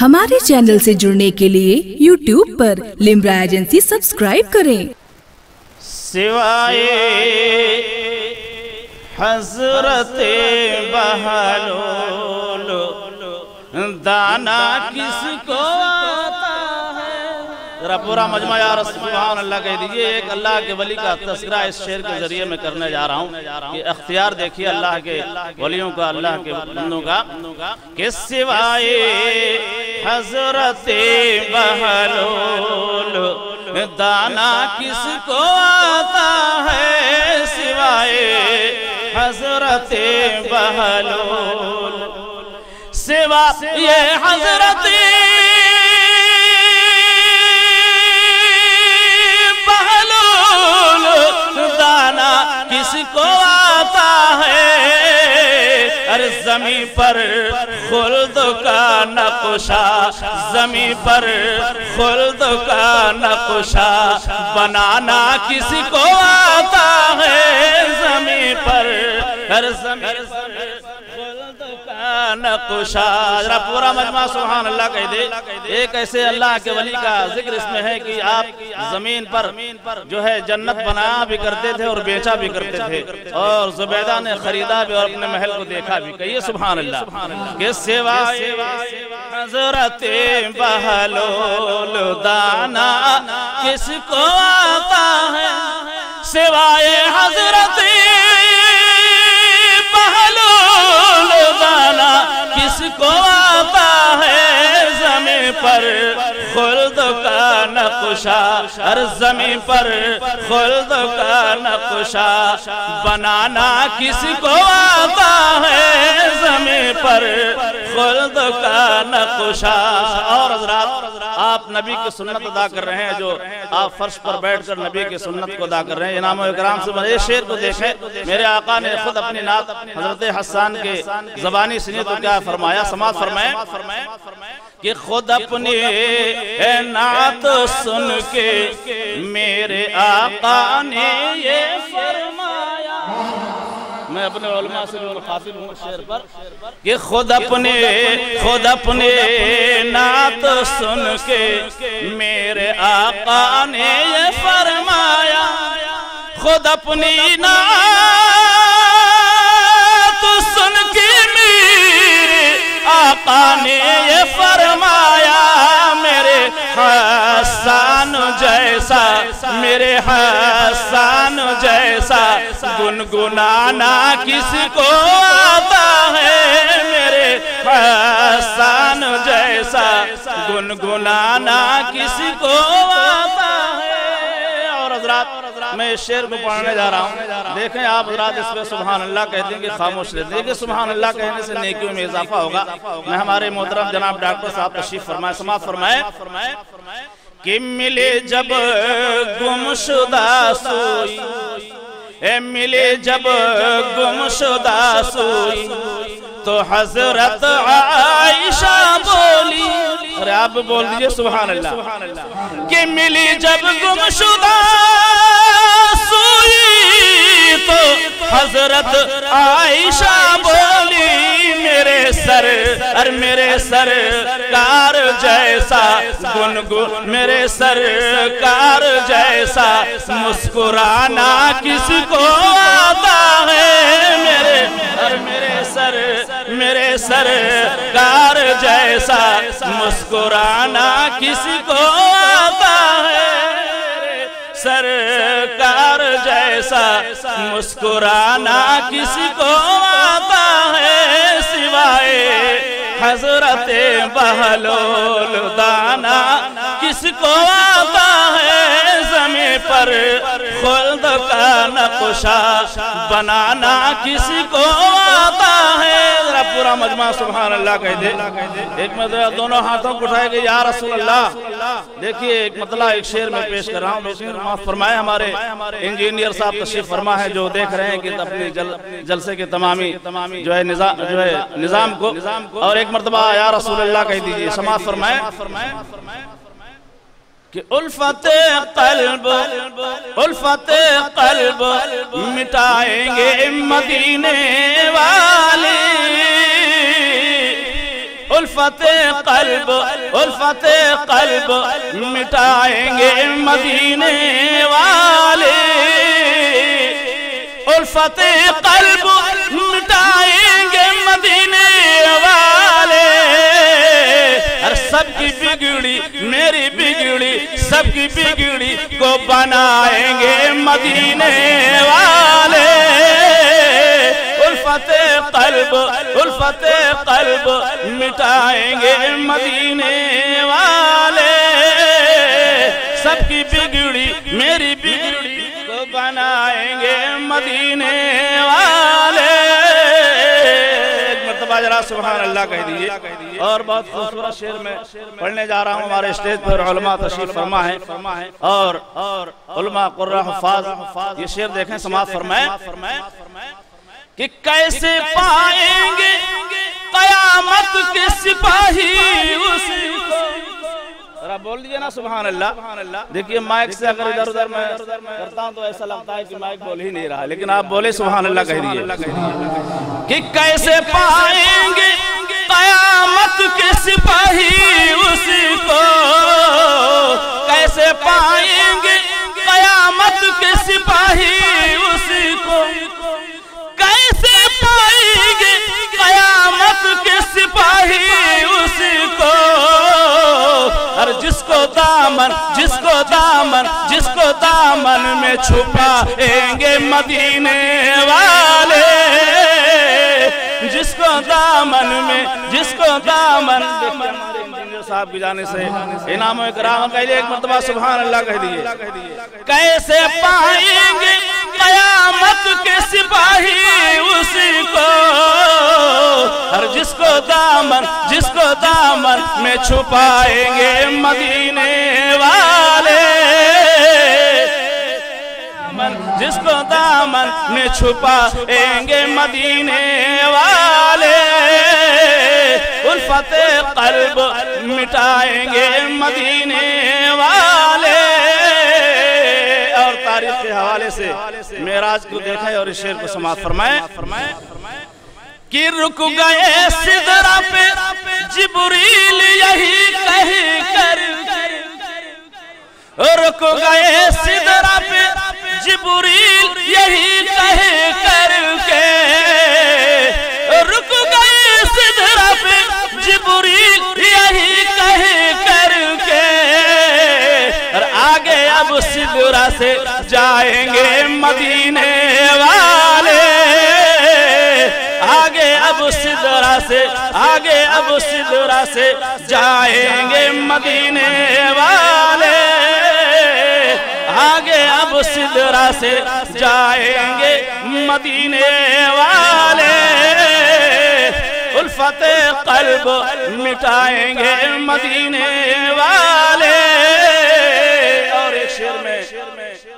ہمارے چینل سے جڑنے کے لیے YouTube پر لمرا ایجنسی سبسکرائب کریں۔ سوائے حضرت بہلول دانا کس کو آتا ہے۔ ذرا پورا مجمع یا رسول سبحان اللہ کہہ دیجئے۔ ایک اللہ کے ولی کا تذکرہ اس شعر کے ذریعے میں کرنے جا رہا ہوں کہ اختیار دیکھیے اللہ کے ولیوں کا، اللہ کے بندوں کا، کہ سوائے حضرت بہلول دانا کس کو آتا ہے، سوائے حضرت بہلول، سوائے حضرت بہلول دانا کس کو آتا ہے۔ ارے زمین پر خلد کا نقشہ، زمین پر خلد کا نقشہ بنانا کس کو آتا ہے، زمین پر ہر زمین پر خلد کا نقشہ۔ ذرا پورا مجمع سبحان اللہ کہہ دے۔ ایک ایسے اللہ کے ولی کا ذکر اس میں ہے کہ آپ زمین پر جو ہے جنت بنایا بھی کرتے تھے اور بیچا بھی کرتے تھے، اور زبیدہ نے خریدا بھی اور اپنے محل کو دیکھا بھی۔ کہیے سبحان اللہ کہ سوائے حضرت بہلول دانا کس کو آتا ہے، سوائے حضرت بہلول دانا کس کو آتا ہے، زمین پر خلد کا نقشہ، ہر زمین پر خلد کا نقشہ بنانا کس کو آتا ہے، زمین پر خلد کا نقشہ۔ اور حضرات آپ نبی کی سنت ادا کر رہے ہیں، جو آپ فرش پر بیٹھ کر نبی کی سنت کو ادا کر رہے ہیں۔ انعام و اکرام سے اس شعر کو دیکھیں، میرے آقا نے خود اپنی نعت حضرت حسان کے زبانی سنی تو کیا فرمایا، سماعت فرمائیں کہ خود اپنی نعت سن کے میرے آقا نے یہ فرمایا۔ میں اپنے علماء سے مخاطب ہوں شعر پر کہ خود اپنے نعت سن کے میرے آقا نے یہ فرمایا، خود اپنی نعت سن کے میرے آقا نے یہ فرمایا، میرے حسان جیسا، میرے حسان جیسا گنگنانا کس کو آتا ہے، میرے حسان جیسا گنگنانا کس کو آتا ہے۔ اور حضرات میں اس شعر کو پڑھنے جا رہا ہوں، دیکھیں آپ حضرات اس پہ سبحان اللہ کہتے ہیں کہ خاموش رہتے ہیں، کہ سبحان اللہ کہنے سے نیکیوں میں اضافہ ہوگا۔ میں ہمارے محترم جناب ڈاکٹر صاحب تشریف فرمائے، سماعت فرمائے کہ ملے جب گمشدہ سوئی، اے ملے جب گمشدہ سوئی تو حضرت عائشہ بولی، ارے آپ بول دیجئے سبحان اللہ، کہ ملی جب گمشدہ سوئی تو حضرت عائشہ بولی، میرے سرکار جیسا میرے سرکار جیسا مسکرانا کس کو آتا ہے، میرے سرکار جیسا مسکرانا کس کو آتا ہے، سرکار جیسا مسکرانا کس کو آتا ہے، سوائے حضرت بہلول دانا کس کو آتا ہے، زمین پر خلد کا نقشہ بنانا کس کو آتا ہے۔ ذرا پورا مجمع سبحان اللہ کہہ دے۔ ایک مطلب دونوں ہاتھوں کو اٹھائے کہ یا رسول اللہ۔ دیکھیے ایک مطلب ایک شعر میں پیش کر رہا ہوں، معاف فرمائے ہمارے انجینئر صاحب تشریف فرما ہے جو دیکھ رہے ہیں کہ اپنے جلسے کے تمامی جو ہے نظام کو، اور ایک مرتبہ یا رسول اللہ کہہ دیجئے، سماعت فرمائے کہ الفت قلب مٹائیں گے مدینے والے، الفت قلب الفت قلب مٹائیں گے مدینے والے الفت قلب مٹائیں گے مدینے والے اور سب کی بگڑی میری بگڑی سب کی بگڑی کو بنائیں گے مدینے والے الفت قلب مٹائیں گے مدینے والے سب کی بگڑی میری بگڑی کو بنائیں گے مدینے والے ایک مرتبہ ذرا سبحان اللہ کہہ دیجئے اور بہت خوبصورت شعر میں پڑھنے جا رہا ہوں ہمارے اسٹیج پر علماء تشریف فرما ہے اور علماء قرآن حفاظ یہ شعر دیکھیں سماعت فرمائیں کہ کیسے پائیں گے قیامت کے سپاہی اسی کو ذرا بول دیجئے نا سبحان اللہ دیکھیے مائک سے اگر ادھر ادھر میں کرتا ہوں تو ایسا لگتا ہے کہ مائک بول ہی نہیں رہا لیکن آپ بولے سبحان اللہ کہہ دیجئے کہ کیسے پائیں گے قیامت کے سپاہی اسی کو کیسے پائیں گے قیامت کے سپاہی اسی کو کیسے پائیں گے قیامت کے سپاہی اسی کو اور جس کو دامن میں چھپائیں گے مدینے والے جس کو دامن دیکھیں ہمارے انجینئر صاحب کی جانے سے انعام و اکرام کہہ لئے ایک مرتبہ سبحان اللہ کہہ دیئے کیسے پائیں گے قیامت کے سپاہی اسی کو اور جس کو دامن میں چھپائیں گے مدینے والے جس کو دامن میں چھپائیں گے مدینے والے الفت قلب مٹائیں گے مدینے والے اور تاریخ کے حوالے سے معراج کو دیکھیں اور اس شعر کو سماعت فرمائیں کہ رک گئے سدرہ پہ جبریل یہی کہہ کر رک گئے سدرہ پہ جبریل یہی کہہ کر کے رک گئے سدرہ پہ جبریل یہی کہہ کر کے اور آگے اب سدرہ سے جائیں گے مدینے والے آگے اب سدرہ سے جائیں گے مدینے والے آگے اب سدرہ سے جائیں گے مدینے والے الفت قلب مٹائیں گے مدینے والے اور ایک شعر میں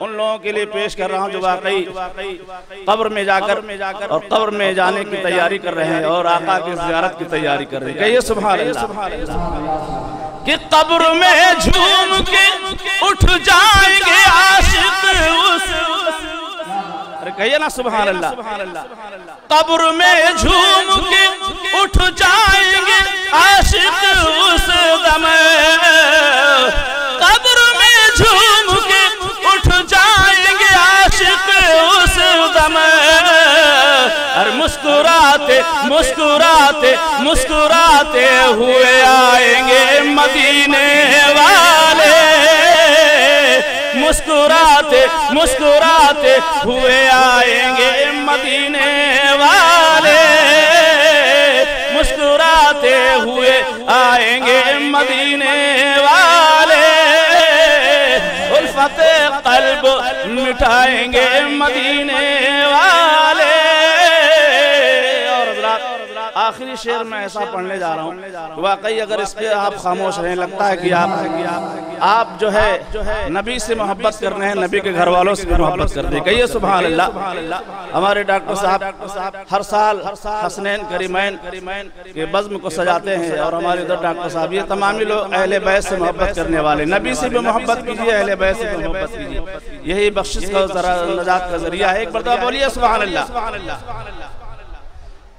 ان لوگوں کے لیے پیش کر رہا ہوں جو واقعی قبر میں جا کر اور قبر میں جانے کی تیاری کر رہے ہیں اور آقا کی زیارت کی تیاری کر رہے ہیں کہیے سبحان اللہ کہ قبر میں جھوم کے اٹھ جائیں گے عاشق ارے کہیے نا سبحان اللہ قبر میں جھوم کے اٹھ جائیں گے عاشق اس دم قبر میں جھوم کے اٹھ جائیں گے عاشق اس دم اور مسکراتے ہوئے آئیں گے مدینے والے مسکراتے ہوئے آئیں گے مدینے والے مسکراتے ہوئے آئیں گے مدینے والے الفت قلب مٹائیں گے مدینے والے آخری شعر میں ایسا پڑھنے جا رہا ہوں واقعی اگر اس پہ آپ خاموش رہیں لگتا ہے کہ آپ جو ہے نبی سے محبت کر رہے ہیں نبی کے گھر والوں سے بھی محبت کرتے ہیں کہیے سبحان اللہ ہمارے ڈاکٹر صاحب ہر سال حسنین کریمین کے بزم کو سجاتے ہیں اور ہمارے ادھر ڈاکٹر صاحب یہ تمامی لوگ اہل بیت سے محبت کرنے والے نبی سے بھی محبت کیجئے اہل بیت سے بھی محبت کیجئے یہی بخشش کا نجات کا ذریعہ ہے ایک مرتبہ بولیے سبحان اللہ